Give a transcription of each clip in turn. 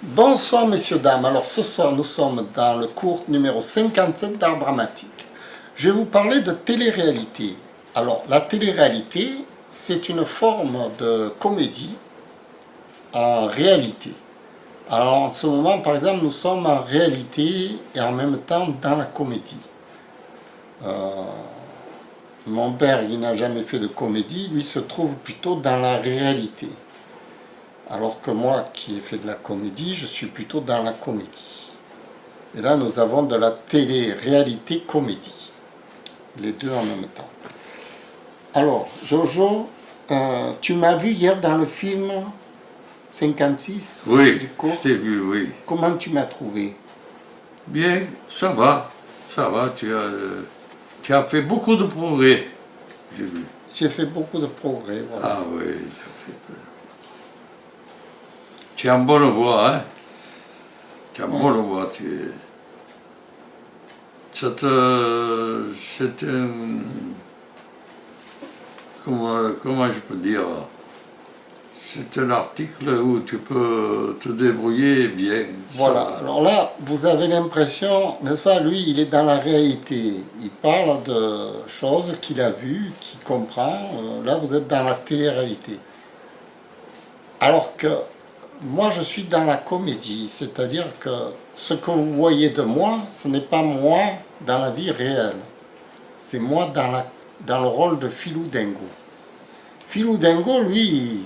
Bonsoir messieurs, dames. Alors ce soir nous sommes dans le cours numéro 57 d'art dramatique. Je vais vous parler de télé-réalité. Alors la télé-réalité, c'est une forme de comédie en réalité. Alors en ce moment par exemple nous sommes en réalité et en même temps dans la comédie. Mon père qui n'a jamais fait de comédie, lui se trouve plutôt dans la réalité. Alors que moi, qui ai fait de la comédie, je suis plutôt dans la comédie. Et là, nous avons de la télé-réalité-comédie. Les deux en même temps. Alors, Jojo, tu m'as vu hier dans le film 56 Oui, du cours. je t'ai vu, oui. Comment tu m'as trouvé? Bien, ça va, tu as fait beaucoup de progrès, j'ai vu. J'ai fait beaucoup de progrès. Voilà. Ah oui, tu es en bonne voie, hein. Tu es en bonne voie, c'est un... Comment je peux dire? C'est un article où tu peux te débrouiller bien. Voilà, alors là, vous avez l'impression, n'est-ce pas, lui, il est dans la réalité. Il parle de choses qu'il a vues, qu'il comprend. Là, vous êtes dans la télé-réalité. Alors que moi, je suis dans la comédie, c'est-à-dire que ce que vous voyez de moi, ce n'est pas moi dans la vie réelle. C'est moi dans le rôle de Philou Dingo. Philou Dingo, lui,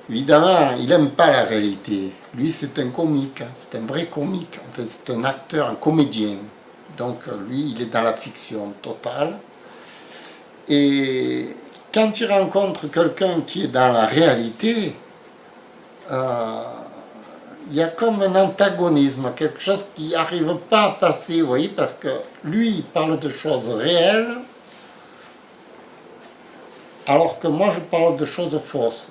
évidemment, il n'aime pas la réalité. Lui, c'est un comique, c'est un vrai comique. En fait, c'est un acteur, un comédien. Donc, lui, il est dans la fiction totale. Et quand il rencontre quelqu'un qui est dans la réalité, il y a comme un antagonisme, quelque chose qui n'arrive pas à passer, vous voyez, parce que lui, il parle de choses réelles, alors que moi, je parle de choses fausses.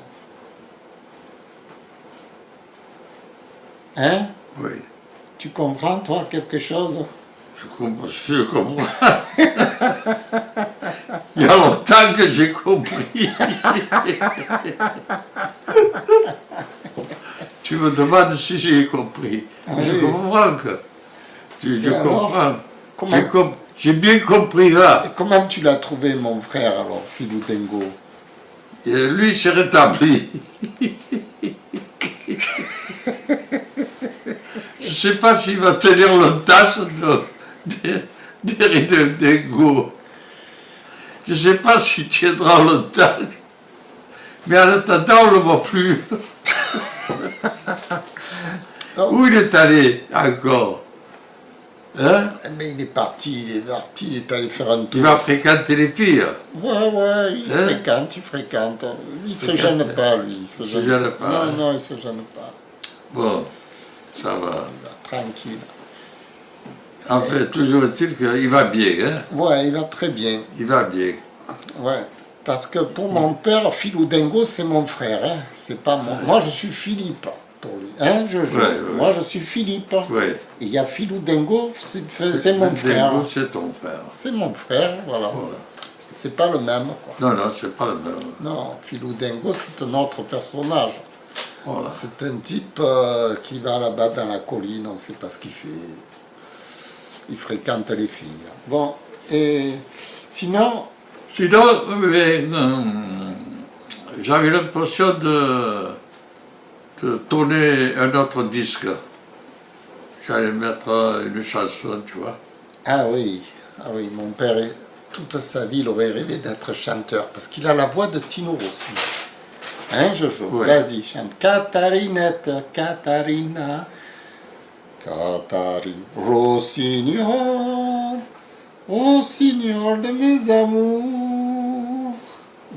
Hein? Oui. Tu comprends, toi, quelque chose? Je comprends. Il y a longtemps que j'ai compris. Tu me demandes si j'ai compris. Oui. Je comprends que. Je comprends. Comment, J'ai bien compris là. et comment tu l'as trouvé, mon frère, alors, Philou Dingo? Et lui s'est rétabli. Je ne sais pas s'il va tenir le tâche de Dingo. Je ne sais pas s'il tiendra le temps. Mais en attendant, on ne le voit plus. Où il est allé encore? Hein? Mais il est parti, il est allé faire un tour. Il va fréquenter les filles. Ouais, il Hein? fréquente. Il ne se gêne pas, lui. Il se gêne pas. Non, non, il ne se gêne pas. Bon, ça va. Tranquille. En fait, toujours est-il qu'il va bien. Hein? Ouais, il va très bien. Il va bien. Ouais. Parce que pour mon père, Philou Dingo, c'est mon frère. Hein. C'est pas mon... Moi, je suis Philippe pour lui. Hein, Jojo? Ouais. Moi, je suis Philippe. Ouais. Et il y a Philou Dingo, c'est mon frère. Dingo, c'est ton frère. C'est mon frère, voilà. C'est pas le même, quoi. Non, c'est pas le même. Non, Philou Dingo, c'est un autre personnage. Voilà. C'est un type qui va là-bas dans la colline, on ne sait pas ce qu'il fait. Il fréquente les filles. Bon, et sinon... Sinon, j'avais l'impression de tourner un autre disque. J'allais mettre une chanson, tu vois. Ah oui, mon père, toute sa vie, il aurait rêvé d'être chanteur, parce qu'il a la voix de Tino Rossi. Hein, Jojo? Ouais. Vas-y, chante. Catarinette, Catarina, Catari, Rossignol, Rossignol de mes amours.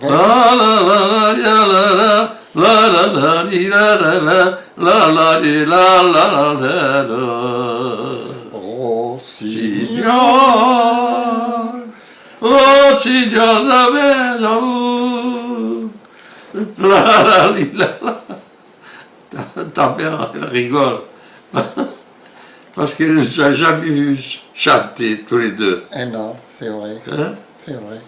La la la la ya la la la la la li la la la la la li la la la la. Rossignol. Rossignol de mes amours. La la li la la. Ta mère, elle rigole. Parce qu'elle ne s'est jamais vu chanter tous les deux. Eh non, c'est vrai, Hein? c'est vrai.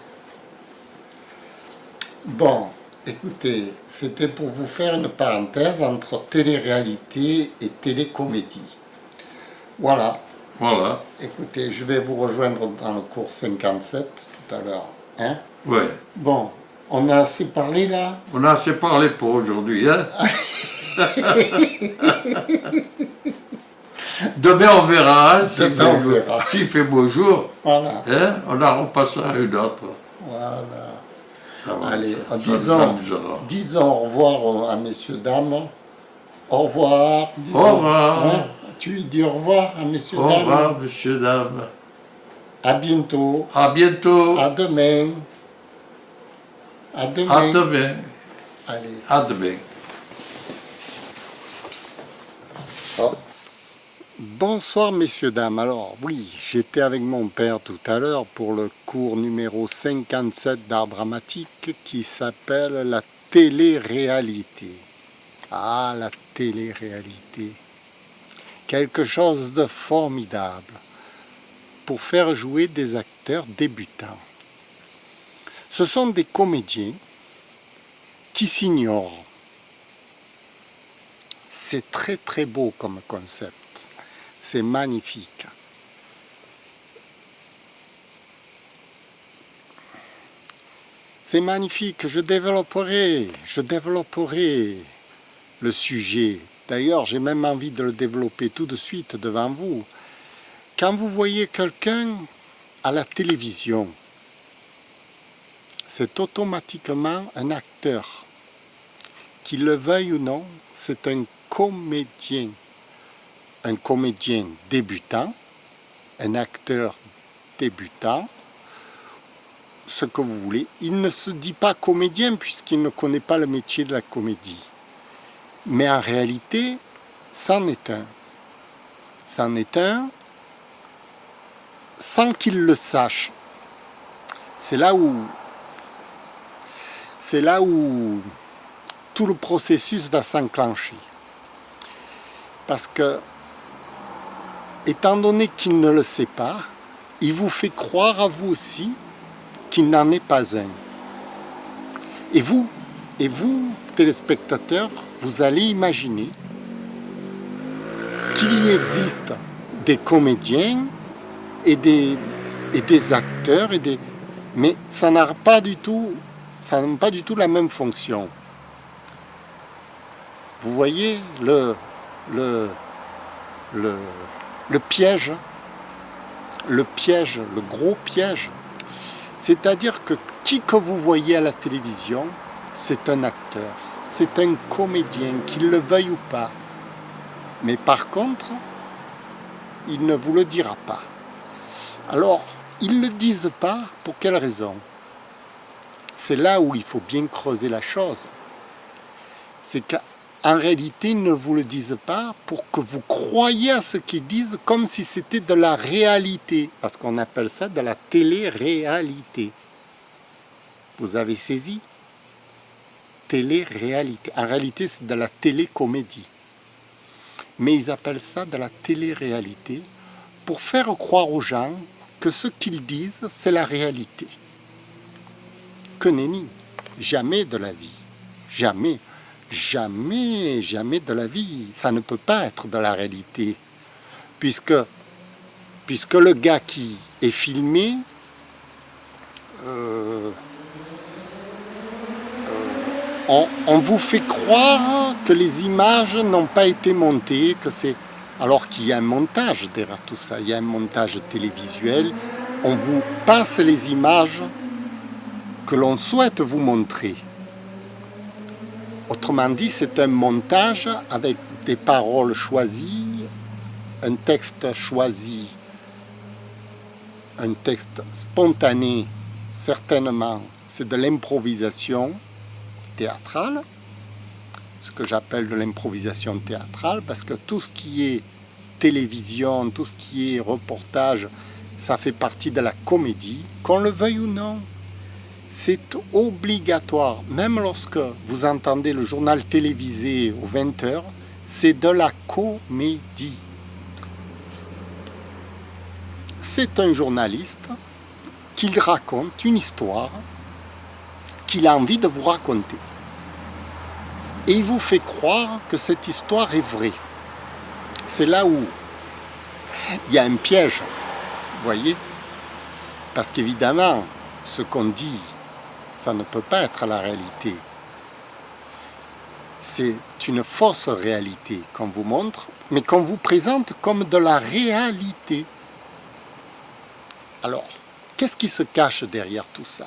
Bon, Écoutez, c'était pour vous faire une parenthèse entre télé-réalité et télécomédie. Voilà. Voilà. Écoutez, je vais vous rejoindre dans le cours 57 tout à l'heure. Hein? Ouais. Bon, on a assez parlé là? On a assez parlé pour aujourd'hui, hein. Demain on verra, hein, Demain, on verra. s'il fait beau jour, Voilà. hein, on en repassera une autre. Voilà. Ça va, Allez, ça nous disons, amusera. disons au revoir à messieurs, dames. Au revoir. Disons, Au revoir. hein? Tu dis au revoir à messieurs, Au dames. revoir, messieurs, dames. À bientôt. À bientôt. À demain. À À demain. demain. Allez. À demain. Oh. Bonsoir messieurs, dames. Alors oui, j'étais avec mon père tout à l'heure pour le cours numéro 57 d'art dramatique qui s'appelle la télé-réalité. Ah, la télé-réalité. Quelque chose de formidable pour faire jouer des acteurs débutants. Ce sont des comédiens qui s'ignorent. C'est très très beau comme concept. C'est magnifique. C'est magnifique. Je développerai le sujet. D'ailleurs, j'ai même envie de le développer tout de suite devant vous. Quand vous voyez quelqu'un à la télévision, c'est automatiquement un acteur. Qu'il le veuille ou non, c'est un comédien. Un comédien débutant, un acteur débutant, ce que vous voulez. Il ne se dit pas comédien puisqu'il ne connaît pas le métier de la comédie. Mais en réalité, c'en est un. C'en est un sans qu'il le sache. C'est là où tout le processus va s'enclencher. Parce que, étant donné qu'il ne le sait pas, il vous fait croire à vous aussi qu'il n'en est pas un. Et vous, téléspectateurs, vous allez imaginer qu'il y existe des comédiens et des acteurs, mais ça n'a pas du tout la même fonction. Vous voyez le piège, le gros piège. C'est-à-dire que qui que vous voyez à la télévision, c'est un acteur, c'est un comédien, qu'il le veuille ou pas. Mais par contre, il ne vous le dira pas. Alors, ils ne le disent pas, pour quelle raison? C'est là où il faut bien creuser la chose. C'est qu'en réalité, ils ne vous le disent pas pour que vous croyiez à ce qu'ils disent comme si c'était de la réalité. Parce qu'on appelle ça de la télé-réalité. Vous avez saisi? Télé-réalité. En réalité, c'est de la télécomédie. Mais ils appellent ça de la télé-réalité pour faire croire aux gens que ce qu'ils disent, c'est la réalité. Que nenni, jamais de la vie, jamais de la vie, ça ne peut pas être de la réalité, puisque le gars qui est filmé, on vous fait croire que les images n'ont pas été montées, alors qu'il y a un montage derrière tout ça, il y a un montage télévisuel, on vous passe les images que l'on souhaite vous montrer. Autrement dit, c'est un montage avec des paroles choisies, un texte choisi, un texte spontané, certainement, c'est de l'improvisation théâtrale, ce que j'appelle de l'improvisation théâtrale, parce que tout ce qui est télévision, tout ce qui est reportage, ça fait partie de la comédie, qu'on le veuille ou non. C'est obligatoire, même lorsque vous entendez le journal télévisé aux 20h, c'est de la comédie. C'est un journaliste qui raconte une histoire qu'il a envie de vous raconter. et il vous fait croire que cette histoire est vraie. C'est là où il y a un piège, vous voyez, parce qu'évidemment, ce qu'on dit, ça ne peut pas être la réalité. C'est une fausse réalité qu'on vous montre, mais qu'on vous présente comme de la réalité. Alors, qu'est-ce qui se cache derrière tout ça?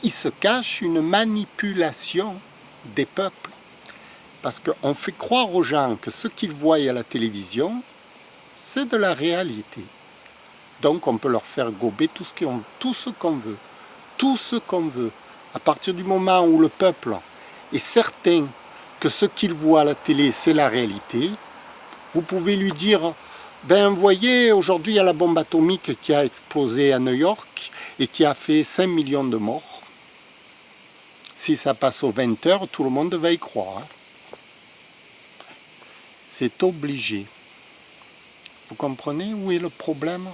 Il se cache une manipulation des peuples. Parce qu'on fait croire aux gens que ce qu'ils voient à la télévision, c'est de la réalité. Donc on peut leur faire gober tout ce qu'on veut. Tout ce qu'on veut. À partir du moment où le peuple est certain que ce qu'il voit à la télé, c'est la réalité, vous pouvez lui dire, ben vous voyez, aujourd'hui il y a la bombe atomique qui a explosé à New York et qui a fait 5 millions de morts. Si ça passe aux 20 heures, tout le monde va y croire. C'est obligé. Vous comprenez où est le problème?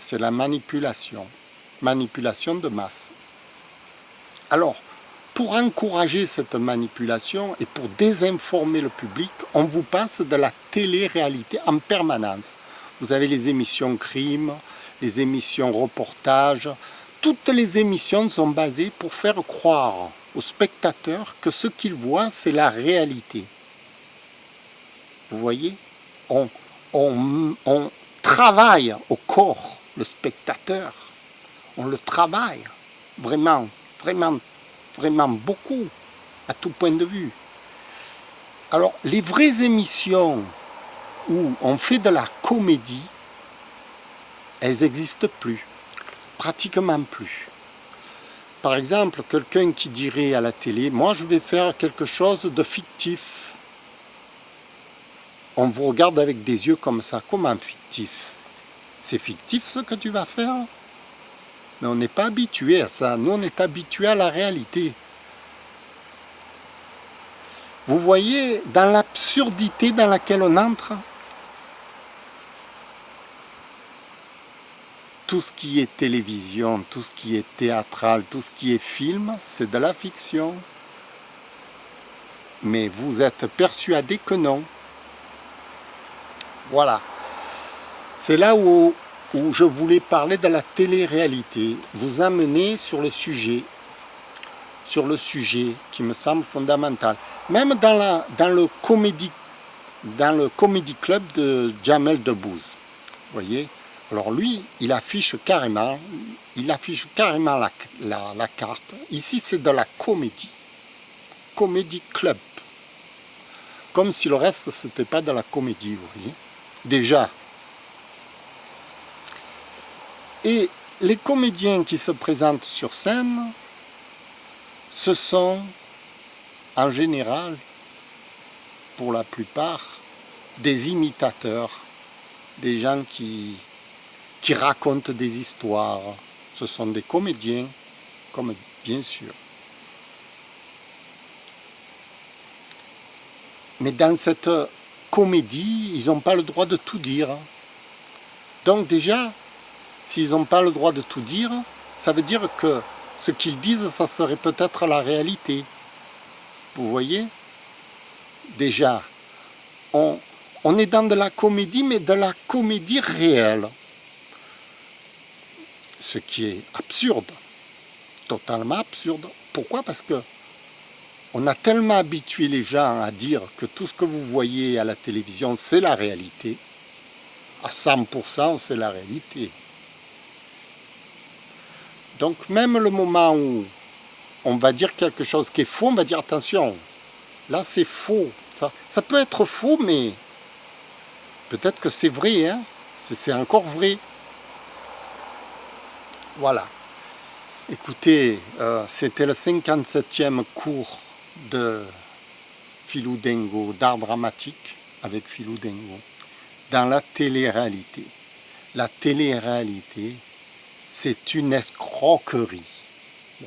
C'est la manipulation. Manipulation de masse. Alors, pour encourager cette manipulation et pour désinformer le public, on vous passe de la télé-réalité en permanence. Vous avez les émissions crime, les émissions reportages. Toutes les émissions sont basées pour faire croire aux spectateurs que ce qu'ils voient, c'est la réalité. Vous voyez, on travaille au corps le spectateur. On le travaille vraiment, vraiment, vraiment beaucoup, à tout point de vue. Alors, les vraies émissions où on fait de la comédie, elles n'existent plus, pratiquement plus. Par exemple, quelqu'un qui dirait à la télé, moi je vais faire quelque chose de fictif. On vous regarde avec des yeux comme ça. Comment fictif? C'est fictif ce que tu vas faire? Mais on n'est pas habitué à ça. Nous, on est habitué à la réalité. Vous voyez, dans l'absurdité dans laquelle on entre, tout ce qui est télévision, tout ce qui est théâtral, tout ce qui est film, c'est de la fiction. Mais vous êtes persuadé que non. Voilà. C'est là où je voulais parler de la télé-réalité, vous amener sur le sujet qui me semble fondamental. Même dans le comédie club de Jamel Debbouze. Vous voyez? Alors lui, il affiche carrément la carte. Ici, c'est de la comédie. Comédie club. Comme si le reste, c'était pas de la comédie, vous voyez? Déjà. Et les comédiens qui se présentent sur scène, ce sont, en général, pour la plupart, des imitateurs, des gens qui racontent des histoires. Ce sont des comédiens, comme bien sûr. Mais dans cette comédie, ils n'ont pas le droit de tout dire. Donc déjà, s'ils n'ont pas le droit de tout dire, ça veut dire que ce qu'ils disent, ça serait peut-être la réalité. Vous voyez? Déjà, on est dans de la comédie, mais de la comédie réelle. Ce qui est absurde, totalement absurde. Pourquoi? Parce que on a tellement habitué les gens à dire que tout ce que vous voyez à la télévision, c'est la réalité. À 100%, c'est la réalité. Donc même le moment où on va dire quelque chose qui est faux, on va dire attention, là c'est faux. Ça peut être faux, mais peut-être que c'est vrai, hein? C'est encore vrai. Voilà. Écoutez, c'était le 57e cours de Philou Dengo, d'art dramatique avec Philou Dengo, dans la télé-réalité. La télé-réalité, c'est une escroquerie.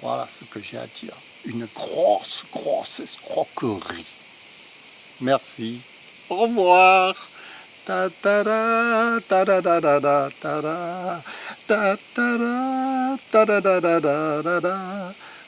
Voilà ce que j'ai à dire. Une grosse, grosse escroquerie. Merci. Au revoir. Ta ta ra, ta da da da da ta ra, ta ta ra, ta da da da da da da,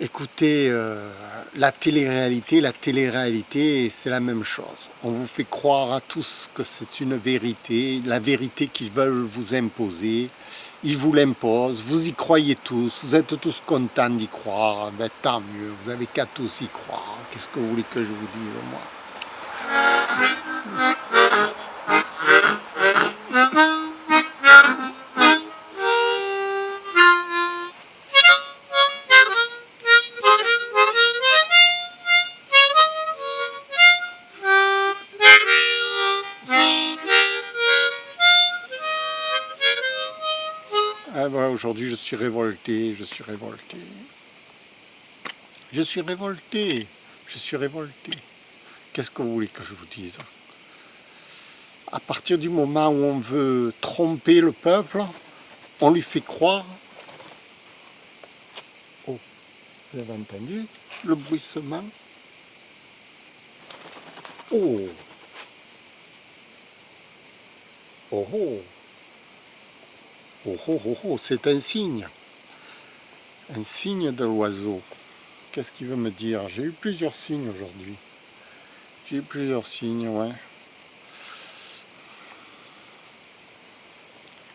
Écoutez, la télé-réalité, c'est la même chose. On vous fait croire à tous que c'est une vérité, la vérité qu'ils veulent vous imposer. Ils vous l'imposent, vous y croyez tous, vous êtes tous contents d'y croire, ben, tant mieux, vous n'avez qu'à tous y croire. Qu'est-ce que vous voulez que je vous dise, moi? Ah, voilà, aujourd'hui je suis révolté, je suis révolté. Je suis révolté, je suis révolté. Qu'est-ce que vous voulez que je vous dise? À partir du moment où on veut tromper le peuple, on lui fait croire... Oh, vous avez entendu le bruissement? Oh! Oh oh! Oh oh oh oh, c'est un signe de l'oiseau. Qu'est-ce qu'il veut me dire? J'ai eu plusieurs signes aujourd'hui. J'ai eu plusieurs signes, ouais.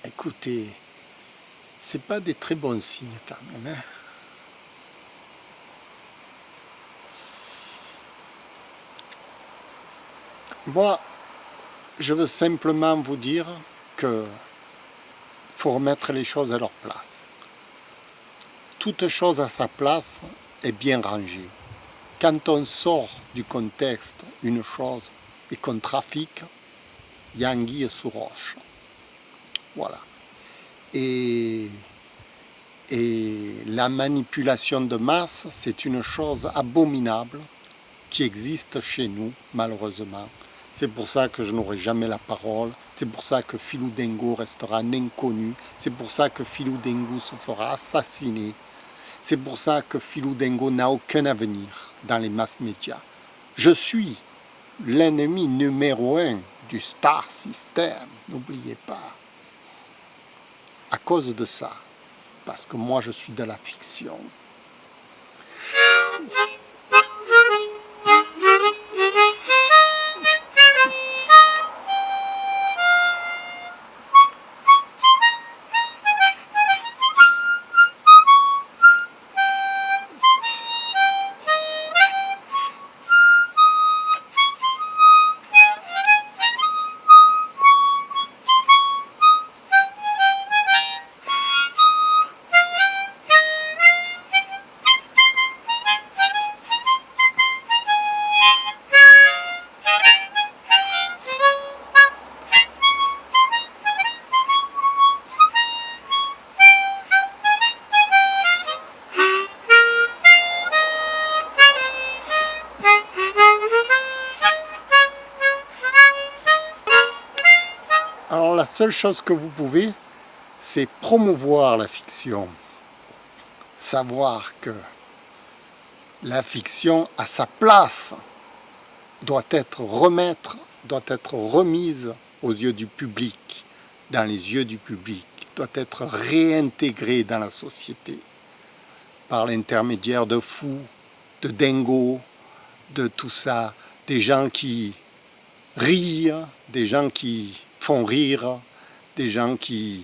Écoutez, c'est pas des très bons signes quand même, hein. Moi, je veux simplement vous dire que faut remettre les choses à leur place. Toute chose à sa place est bien rangée. Quand on sort du contexte une chose et qu'on trafique, il y a anguille sous roche. Voilà. Et la manipulation de masse, c'est une chose abominable qui existe chez nous, malheureusement. C'est pour ça que je n'aurai jamais la parole. C'est pour ça que Philou Dengo restera un inconnu. C'est pour ça que Philou Dengo se fera assassiner. C'est pour ça que Philou Dengo n'a aucun avenir dans les masses médias. Je suis l'ennemi numéro 1 du Star System, n'oubliez pas. À cause de ça, parce que moi je suis de la fiction. Alors la seule chose que vous pouvez, c'est promouvoir la fiction. Savoir que la fiction a sa place, doit être remise aux yeux du public, dans les yeux du public, doit être réintégrée dans la société par l'intermédiaire de fous, de dingos, de tout ça, des gens qui rient, des gens qui font rire, des gens qui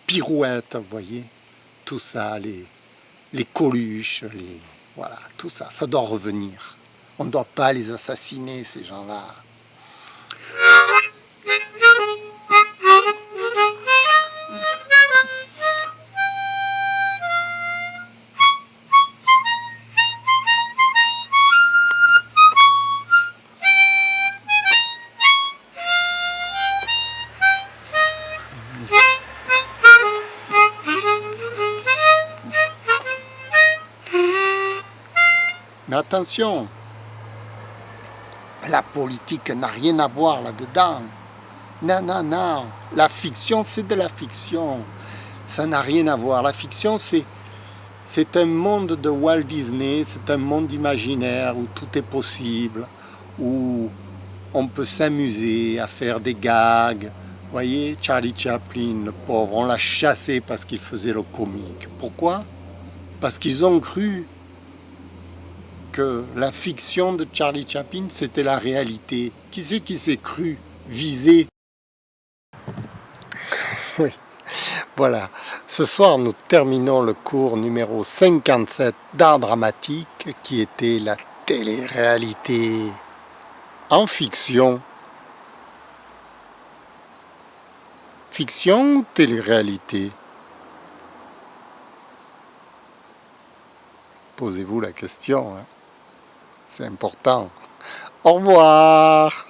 pirouettent, vous voyez, tout ça, les Coluches, voilà, tout ça, ça doit revenir. On ne doit pas les assassiner, ces gens-là. Mais attention, la politique n'a rien à voir là-dedans. Non, non, non. La fiction, c'est de la fiction. Ça n'a rien à voir. La fiction, c'est un monde de Walt Disney, c'est un monde imaginaire où tout est possible, où on peut s'amuser à faire des gags, Voyez, Charlie Chaplin, le pauvre, on l'a chassé parce qu'il faisait le comique. Pourquoi? Parce qu'ils ont cru que la fiction de Charlie Chaplin, c'était la réalité. Qui c'est qui s'est cru visé? Oui, voilà. Ce soir, nous terminons le cours numéro 57 d'art dramatique, qui était la télé-réalité en fiction. Fiction ou télé-réalité? Posez-vous la question, hein. C'est important. Au revoir.